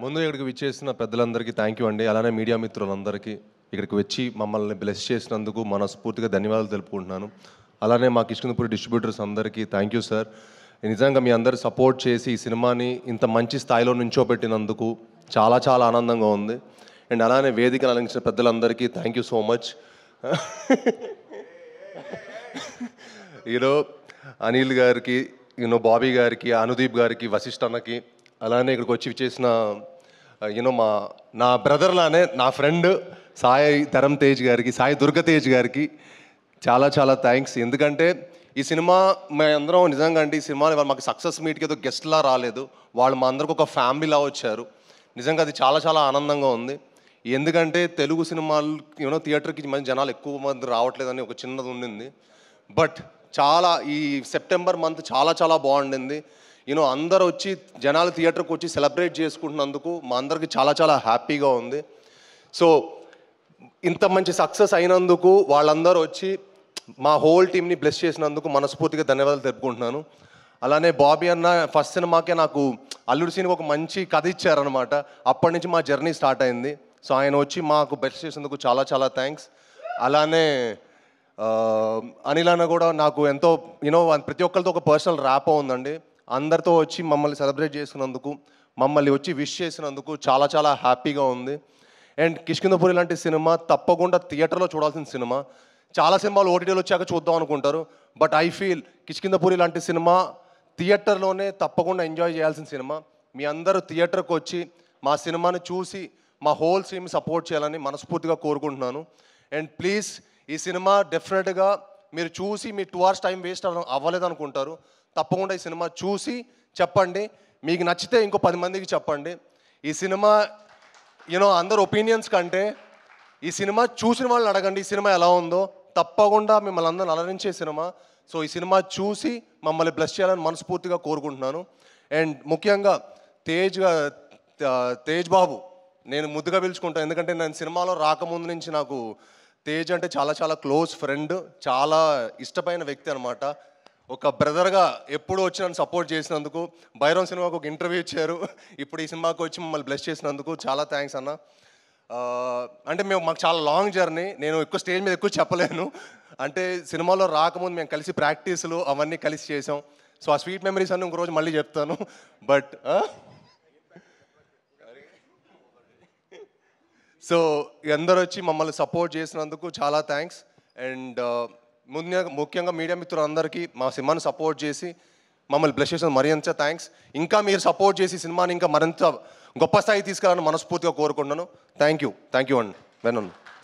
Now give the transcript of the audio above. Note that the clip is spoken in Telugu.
ముందు ఇక్కడికి విచ్చేసిన పెద్దలందరికీ థ్యాంక్ యూ అండి. అలానే మీడియా మిత్రులందరికీ ఇక్కడికి వచ్చి మమ్మల్ని బ్లెస్ చేసినందుకు మనస్ఫూర్తిగా ధన్యవాదాలు తెలుపుకుంటున్నాను. అలానే మా కిష్కిందపురి డిస్ట్రిబ్యూటర్స్ అందరికీ థ్యాంక్ యూ సార్. నిజంగా మీ అందరు సపోర్ట్ చేసి ఈ సినిమాని ఇంత మంచి స్థాయిలో నుంచోబెట్టినందుకు చాలా చాలా ఆనందంగా ఉంది. అండ్ అలానే వేదికను అలంకరించిన పెద్దలందరికీ థ్యాంక్ యూ సో మచ్. ఈరో అనిల్ గారికి, బాబీ గారికి, అనుదీప్ గారికి, వశిష్ఠ అన్నకి, అలానే ఇక్కడికి వచ్చి చేసిన నా బ్రదర్లానే నా ఫ్రెండ్ సాయి ధరమ్ తేజ్ గారికి, సాయి దుర్గతేజ్ గారికి చాలా చాలా థ్యాంక్స్. ఎందుకంటే ఈ సినిమా మేమందరం నిజంగా అంటే ఈ సినిమా మాకు సక్సెస్ మీట్కి ఏదో గెస్ట్లా రాలేదు, వాళ్ళు మా అందరికి ఒక ఫ్యామిలీలా వచ్చారు. నిజంగా అది చాలా చాలా ఆనందంగా ఉంది. ఎందుకంటే తెలుగు సినిమాలు థియేటర్కి మంచి జనాలు ఎక్కువ మంది రావట్లేదని ఒక చిన్నది ఉండింది. బట్ చాలా ఈ సెప్టెంబర్ మంత్ చాలా చాలా బాగుండింది. అందరూ వచ్చి జనాలు థియేటర్కి వచ్చి సెలబ్రేట్ చేసుకుంటున్నందుకు మా అందరికి చాలా చాలా హ్యాపీగా ఉంది. సో ఇంత మంచి సక్సెస్ అయినందుకు వాళ్ళందరూ వచ్చి మా హోల్ టీమ్ని బ్లెస్ చేసినందుకు మనస్ఫూర్తిగా ధన్యవాదాలు తెలుపుకుంటున్నాను. అలానే బాబీ అన్న ఫస్ట్ సినిమాకే నాకు అల్లుడు సినిమా ఒక మంచి కథ ఇచ్చారనమాట. అప్పటి నుంచి మా జర్నీ స్టార్ట్ అయింది. సో ఆయన వచ్చి మాకు బ్లెస్ చేసినందుకు చాలా చాలా థ్యాంక్స్. అలానే అనిల్ అన్న కూడా నాకు ఎంతో ప్రతి ఒక్కరితో ఒక పర్సనల్ ర్యాపో ఉందండి. అందరితో వచ్చి మమ్మల్ని సెలబ్రేట్ చేసినందుకు, మమ్మల్ని వచ్చి విష్ చేసినందుకు చాలా చాలా హ్యాపీగా ఉంది. అండ్ కిష్కిందపురి లాంటి సినిమా తప్పకుండా థియేటర్లో చూడాల్సిన సినిమా. చాలా సినిమాలు ఓటీటీలో వచ్చాక చూద్దాం అనుకుంటారు. బట్ ఐ ఫీల్ కిష్కిందపురి లాంటి సినిమా థియేటర్లోనే తప్పకుండా ఎంజాయ్ చేయాల్సిన సినిమా. మీ అందరూ థియేటర్కి వచ్చి మా సినిమాని చూసి మా హోల్ టీమ్ సపోర్ట్ చేయాలని మనస్ఫూర్తిగా కోరుకుంటున్నాను. అండ్ ప్లీజ్ ఈ సినిమా డెఫినెట్గా మీరు చూసి మీ 2 hours టైం వేస్ట్ అవ్వలేదు అనుకుంటారు. తప్పకుండా ఈ సినిమా చూసి చెప్పండి. మీకు నచ్చితే ఇంకో 10 మందికి చెప్పండి. ఈ సినిమా అందరు ఒపీనియన్స్ కంటే ఈ సినిమా చూసిన వాళ్ళని అడగండి ఈ సినిమా ఎలా ఉందో. తప్పకుండా మిమ్మల్ని అందరిని అలరించే సినిమా. సో ఈ సినిమా చూసి మమ్మల్ని బ్లెస్ చేయాలని మనస్ఫూర్తిగా కోరుకుంటున్నాను. అండ్ ముఖ్యంగా తేజ్ బాబు నేను ముద్దుగా పిలుచుకుంటాను. ఎందుకంటే నేను సినిమాలో రాకముందు నుంచి నాకు తేజ్ అంటే చాలా చాలా క్లోజ్ ఫ్రెండ్, చాలా ఇష్టమైన వ్యక్తి అనమాట. ఒక బ్రదర్గా ఎప్పుడు వచ్చి నన్ను సపోర్ట్ చేసినందుకు, భైరవ్ సినిమాకు ఒక ఇంటర్వ్యూ ఇచ్చారు, ఇప్పుడు ఈ సినిమాకి వచ్చి మమ్మల్ని బ్లెస్ చేసినందుకు చాలా థ్యాంక్స్ అన్న. అంటే మాకు చాలా లాంగ్ జర్నీ, నేను ఎక్కువ స్టేజ్ మీద ఎక్కువ చెప్పలేను. అంటే సినిమాలో రాకముందు మేము కలిసి ప్రాక్టీసులు అవన్నీ కలిసి చేసాం. సో ఆ స్వీట్ మెమరీస్ అన్నీ ఇంకో రోజు మళ్ళీ చెప్తాను. బట్ సో అందరూ వచ్చి మమ్మల్ని సపోర్ట్ చేసినందుకు చాలా థ్యాంక్స్. అండ్ ముఖ్యంగా మీడియా మిత్రులందరికీ మా సినిమాని సపోర్ట్ చేసి మమ్మల్ని బ్లెస్ చేసిన మరింత థ్యాంక్స్. ఇంకా మీరు సపోర్ట్ చేసి సినిమాని ఇంకా మరింత గొప్ప స్థాయి తీసుకురావాలని మనస్ఫూర్తిగా కోరుకుంటున్నాను. థ్యాంక్ యూ అండి. వెనన్.